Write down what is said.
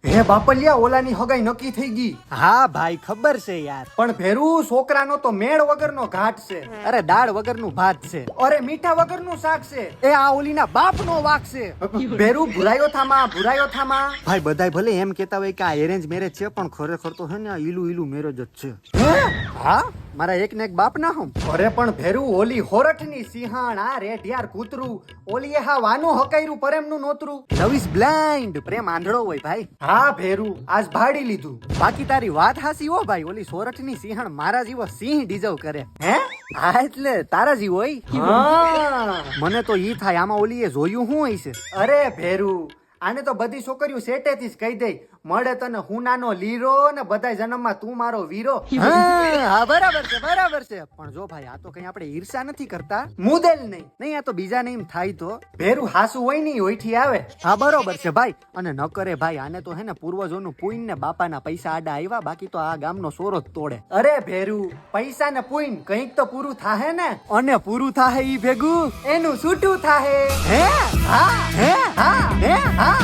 હે બાપલિયા, ઓલાની હગાઈ નક્કી થઈ ગઈ. હા ભાઈ ખબર છે યાર. પણ ભેરું છોકરાનો તો મેળ વગરનો ઘાટ છે. અરે દાળ વગરનું ભાત છે. અરે મીઠા વગરનું શાક છે. એ આ ઓલીના બાપનો વાક છે. ભેરું ભુરાયો થામા. ભાઈ બધાય ભલે એમ કેતા હોય કે આ એરેન્જ મેરેજ છે, પણ ખરેખર તો હે ને આ ઈલું મેરેજ જ છે. હા, મારા એક ને એક બાપ ના હું. અરે પણ ભેરું, ઓલી હોરઠની સિંહાણ, આ રેઢિયાર કૂતરું, ઓલી એ હા વાનું હકાયરું પ્રેમનું નોતરું. Love is blind. પ્રેમ આંધળો હોય ભાઈ. હા ભેરું, આજ ભાડી લીધું. બાકી તારી વાત હાસી હો ભાઈ. ઓલી સોરઠની સિંહણ મારા જેવો સિંહ ડિઝર્વ કરે. હે? હા એટલે તારા જેવો હોય. હા. મને તો ઈ થાય આમાં ઓલી એ જોયું શું હોય છે. અરે ભેરું, આને તો બધી છોકરીઓ સેટેથી જ કહી દે, મળે તને હું નાનો લીરો ને બધાય જન્મમાં તું મારો વીરો. હા બરાબર છે. પણ જો ભાઈ, આ તો કઈ આપણે ઈર્ષા નથી કરતા. મુદેલ નહીં. આ તો બીજા ને એમ થાય તો ભેરું હાસુ હોય નહીં, હોયથી આવે. હા બરોબર છે ભાઈ. અને ન કરે ભાઈ, આને તો હે ને પૂર્વજોનું પુણ્ય ને બાપાના પૈસા આડા આવ્યા, બાકી તો આ ગામનો સોરો જ તોડે. અરે ભેરું, પૈસા ને પુઈન કંઈક તો પૂરું થાહે ને. અને પૂરું થાય ઈ ભેગું એનું છૂટું થાહે. હે હા. હે હા. હે હા.